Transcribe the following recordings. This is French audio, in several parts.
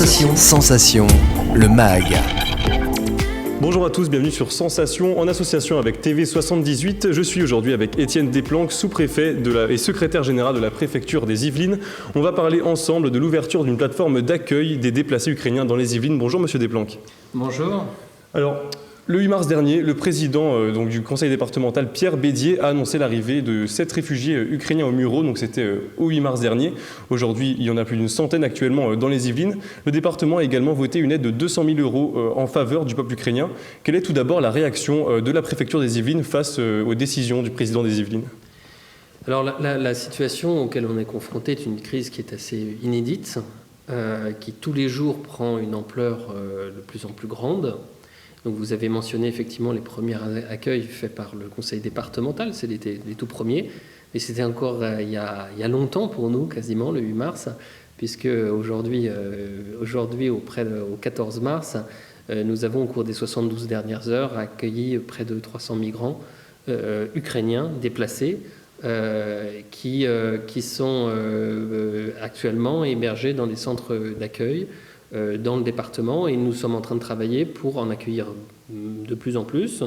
Sensation, le MAG. Bonjour à tous, bienvenue sur Sensation, en association avec TV78. Je suis aujourd'hui avec Étienne Desplanques, sous-préfet et secrétaire général de la préfecture des Yvelines. On va parler ensemble de l'ouverture d'une plateforme d'accueil des déplacés ukrainiens dans les Yvelines. Bonjour Monsieur Desplanques. Bonjour. Alors, le 8 mars dernier, le président du conseil départemental, Pierre Bédier, a annoncé l'arrivée de 7 réfugiés ukrainiens au Mureaux. Donc c'était au 8 mars dernier. Aujourd'hui, il y en a plus d'une centaine actuellement dans les Yvelines. Le département a également voté une aide de 200 000 € en faveur du peuple ukrainien. Quelle est tout d'abord la réaction de la préfecture des Yvelines face aux décisions du président des Yvelines ? Alors la situation auquel on est confronté est une crise qui est assez inédite, qui tous les jours prend une ampleur de plus en plus grande. Donc vous avez mentionné effectivement les premiers accueils faits par le conseil départemental, c'est les tout premiers, mais c'était encore il y a longtemps pour nous, quasiment le 8 mars, puisque aujourd'hui au 14 mars, nous avons au cours des 72 dernières heures accueilli près de 300 migrants ukrainiens déplacés qui sont actuellement hébergés dans des centres d'accueil dans le département, et nous sommes en train de travailler pour en accueillir de plus en plus,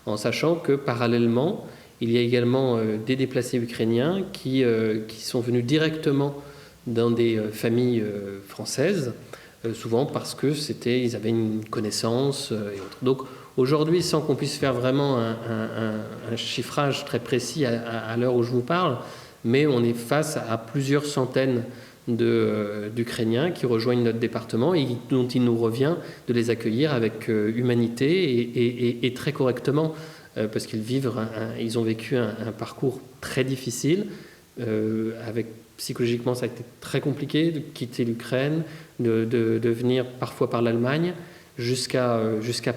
en sachant que parallèlement, il y a également des déplacés ukrainiens qui sont venus directement dans des familles françaises, souvent parce que ils avaient une connaissance et autres. Donc aujourd'hui, sans qu'on puisse faire vraiment un chiffrage très précis à l'heure où je vous parle, mais on est face à plusieurs centaines d'Ukrainiens qui rejoignent notre département et dont il nous revient de les accueillir avec humanité et très correctement, parce ils ont vécu un parcours très difficile, psychologiquement ça a été très compliqué de quitter l'Ukraine, de venir parfois par l'Allemagne jusqu'à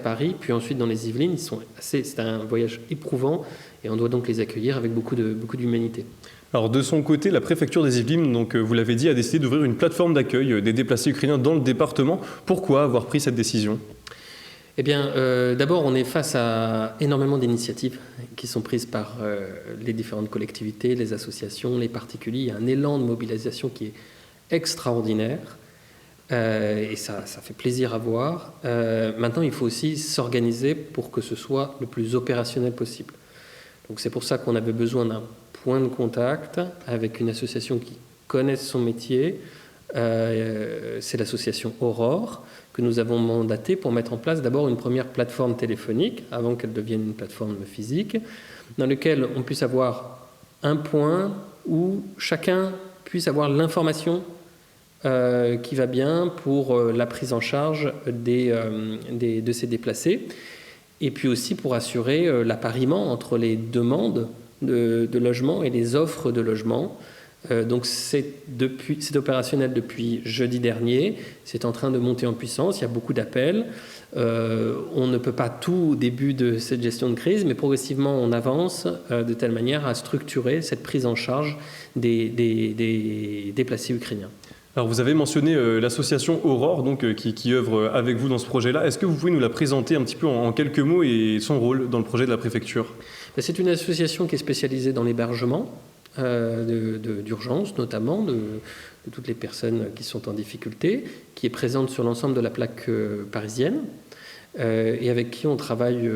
Paris, puis ensuite dans les Yvelines. C'est un voyage éprouvant et on doit donc les accueillir avec beaucoup d'humanité. Alors de son côté, la préfecture des Yvelines, donc vous l'avez dit, a décidé d'ouvrir une plateforme d'accueil des déplacés ukrainiens dans le département. Pourquoi avoir pris cette décision ? Eh bien, d'abord, on est face à énormément d'initiatives qui sont prises par les différentes collectivités, les associations, les particuliers. Il y a un élan de mobilisation qui est extraordinaire et ça fait plaisir à voir. Maintenant, il faut aussi s'organiser pour que ce soit le plus opérationnel possible. Donc c'est pour ça qu'on avait besoin d'un point de contact avec une association qui connaisse son métier. C'est l'association Aurore que nous avons mandatée pour mettre en place d'abord une première plateforme téléphonique avant qu'elle devienne une plateforme physique, dans laquelle on puisse avoir un point où chacun puisse avoir l'information qui va bien pour la prise en charge de ces déplacés, et puis aussi pour assurer l'appariement entre les demandes de logement et les offres de logement. Donc c'est opérationnel depuis jeudi dernier, c'est en train de monter en puissance, il y a beaucoup d'appels. On ne peut pas tout au début de cette gestion de crise, mais progressivement on avance de telle manière à structurer cette prise en charge des déplacés ukrainiens. Alors vous avez mentionné l'association Aurore donc, qui œuvre avec vous dans ce projet-là. Est-ce que vous pouvez nous la présenter un petit peu en quelques mots et son rôle dans le projet de la préfecture ? C'est une association qui est spécialisée dans l'hébergement d'urgence, notamment de toutes les personnes qui sont en difficulté, qui est présente sur l'ensemble de la plaque parisienne et avec qui on travaille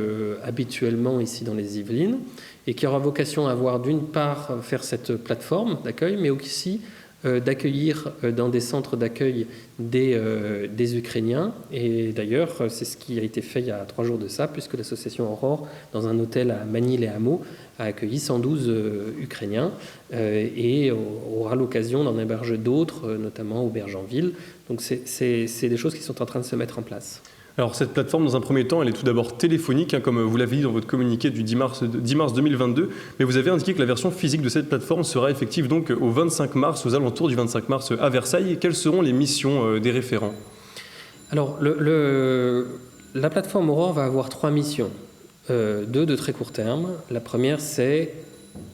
habituellement ici dans les Yvelines, et qui aura vocation à avoir d'une part faire cette plateforme d'accueil, mais aussi d'accueillir dans des centres d'accueil des Ukrainiens. Et d'ailleurs, c'est ce qui a été fait il y a 3 jours de ça, puisque l'association Aurore, dans un hôtel à Magny-les-Hameaux, a accueilli 112 Ukrainiens et aura l'occasion d'en héberger d'autres, notamment Aubergenville. Donc c'est des choses qui sont en train de se mettre en place. Alors cette plateforme, dans un premier temps, elle est tout d'abord téléphonique, comme vous l'avez dit dans votre communiqué du 10 mars 2022, mais vous avez indiqué que la version physique de cette plateforme sera effective donc au 25 mars, aux alentours du 25 mars à Versailles. Quelles seront les missions des référents ? Alors la plateforme Aurore va avoir 3 missions, 2 de très court terme. La première, c'est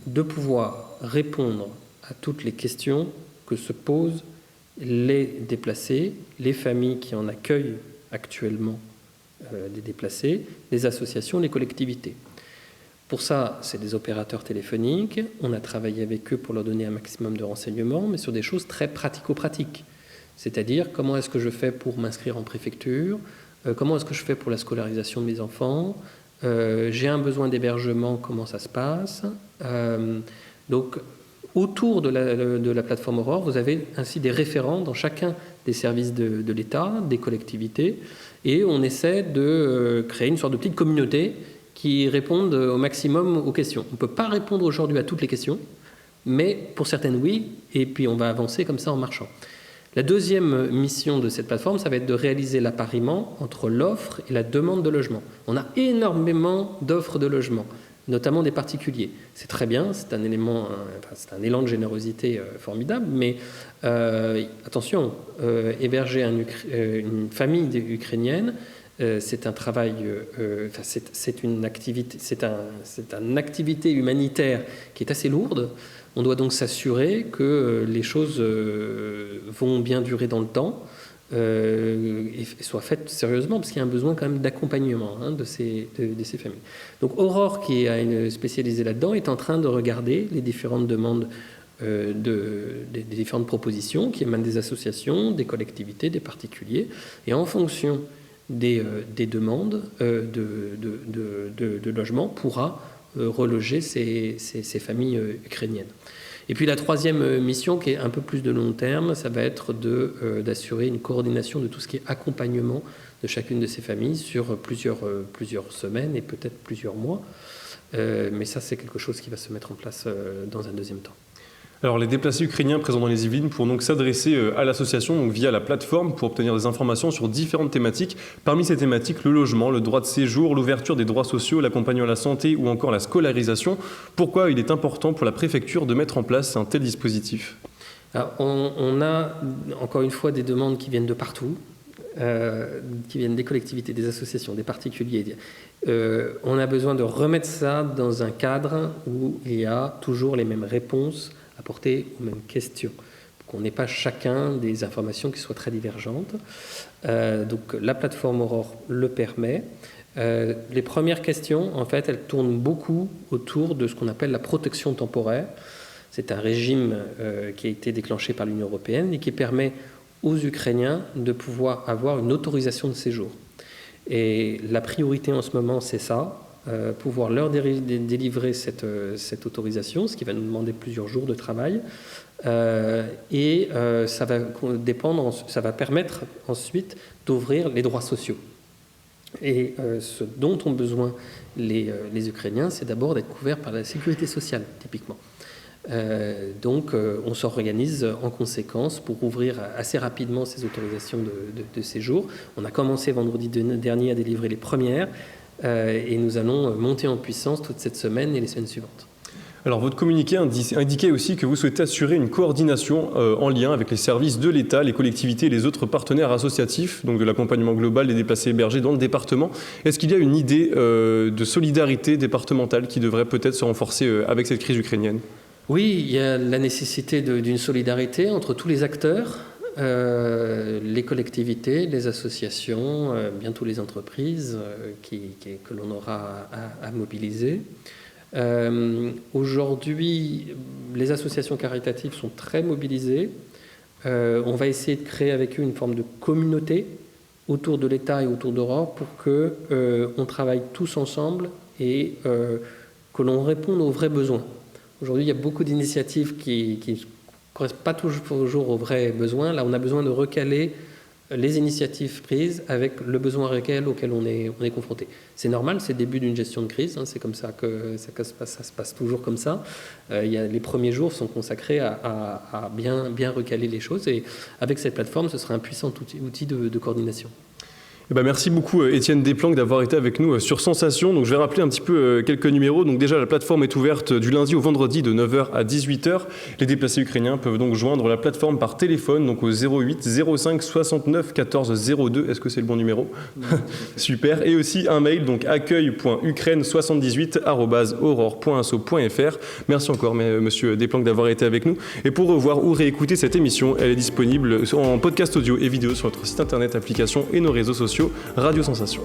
de pouvoir répondre à toutes les questions que se posent les déplacés, les familles qui en accueillent actuellement des déplacés, les associations, les collectivités. Pour ça, c'est des opérateurs téléphoniques. On a travaillé avec eux pour leur donner un maximum de renseignements, mais sur des choses très pratico-pratiques. C'est-à-dire, comment est-ce que je fais pour m'inscrire en préfecture ? Comment est-ce que je fais pour la scolarisation de mes enfants ? J'ai un besoin d'hébergement, comment ça se passe ? Donc, autour de la plateforme Aurore, vous avez ainsi des référents dans chacun des services de l'État, des collectivités, et on essaie de créer une sorte de petite communauté qui réponde au maximum aux questions. On ne peut pas répondre aujourd'hui à toutes les questions, mais pour certaines, oui, et puis on va avancer comme ça en marchant. La deuxième mission de cette plateforme, ça va être de réaliser l'appariement entre l'offre et la demande de logement. On a énormément d'offres de logement, notamment des particuliers. C'est très bien, c'est un élan de générosité formidable, mais attention, héberger une famille ukrainienne, c'est un travail, c'est une activité humanitaire qui est assez lourde. On doit donc s'assurer que les choses vont bien durer dans le temps et soient faites sérieusement, parce qu'il y a un besoin quand même d'accompagnement de ces familles. Donc Aurore, qui est spécialisée là-dedans, est en train de regarder les différentes demandes, des différentes propositions qui émanent des associations, des collectivités, des particuliers, et en fonction des demandes de logement, pourra reloger ces familles ukrainiennes. Et puis la troisième mission, qui est un peu plus de long terme, ça va être d'assurer une coordination de tout ce qui est accompagnement de chacune de ces familles sur plusieurs semaines et peut-être plusieurs mois. Mais ça, c'est quelque chose qui va se mettre en place dans un deuxième temps. Alors, les déplacés ukrainiens présents dans les Yvelines pourront donc s'adresser à l'association donc via la plateforme pour obtenir des informations sur différentes thématiques. Parmi ces thématiques, le logement, le droit de séjour, l'ouverture des droits sociaux, l'accompagnement à la santé ou encore la scolarisation. Pourquoi il est important pour la préfecture de mettre en place un tel dispositif ? Alors, on a encore une fois des demandes qui viennent de partout, qui viennent des collectivités, des associations, des particuliers. On a besoin de remettre ça dans un cadre où il y a toujours les mêmes réponses apporter aux mêmes questions, pour qu'on n'ait pas chacun des informations qui soient très divergentes. Donc la plateforme Aurore le permet. Les premières questions, en fait, elles tournent beaucoup autour de ce qu'on appelle la protection temporaire. C'est un régime qui a été déclenché par l'Union européenne et qui permet aux Ukrainiens de pouvoir avoir une autorisation de séjour. Et la priorité en ce moment, c'est ça. Pouvoir leur délivrer cette autorisation, ce qui va nous demander plusieurs jours de travail. Ça va permettre ensuite d'ouvrir les droits sociaux. Et ce dont ont besoin les Ukrainiens, c'est d'abord d'être couverts par la sécurité sociale, typiquement. Donc on s'organise en conséquence pour ouvrir assez rapidement ces autorisations de séjour. On a commencé vendredi dernier à délivrer les premières. Et nous allons monter en puissance toute cette semaine et les semaines suivantes. Alors votre communiqué indiquait aussi que vous souhaitez assurer une coordination en lien avec les services de l'État, les collectivités et les autres partenaires associatifs, donc de l'accompagnement global des déplacés hébergés dans le département. Est-ce qu'il y a une idée de solidarité départementale qui devrait peut-être se renforcer avec cette crise ukrainienne ? Oui, il y a la nécessité d'une solidarité entre tous les acteurs. Les collectivités, les associations, bientôt les entreprises que l'on aura à mobiliser. Aujourd'hui, les associations caritatives sont très mobilisées. On va essayer de créer avec eux une forme de communauté autour de l'État et autour d'Aurore pour qu'on travaille tous ensemble et que l'on réponde aux vrais besoins. Aujourd'hui, il y a beaucoup d'initiatives qui ne correspondent pas toujours aux vrais besoins. Là, on a besoin de recaler les initiatives prises avec le besoin réel auquel on est confronté. C'est normal, c'est le début d'une gestion de crise, c'est comme ça que ça se passe toujours comme ça. Les premiers jours sont consacrés à bien recaler les choses, et avec cette plateforme, ce sera un puissant outil de coordination. Eh ben merci beaucoup Étienne Desplanques d'avoir été avec nous sur Sensation. Donc je vais rappeler un petit peu quelques numéros. Donc déjà la plateforme est ouverte du lundi au vendredi de 9h à 18h. Les déplacés ukrainiens peuvent donc joindre la plateforme par téléphone donc au 08 05 69 14 02. Est-ce que c'est le bon numéro ? Super. Et aussi un mail donc accueil.ukraine78@aurore.asso.fr. Merci encore monsieur Desplanques d'avoir été avec nous. Et pour revoir ou réécouter cette émission, elle est disponible en podcast audio et vidéo sur notre site internet, application et nos réseaux sociaux Radio Sensation.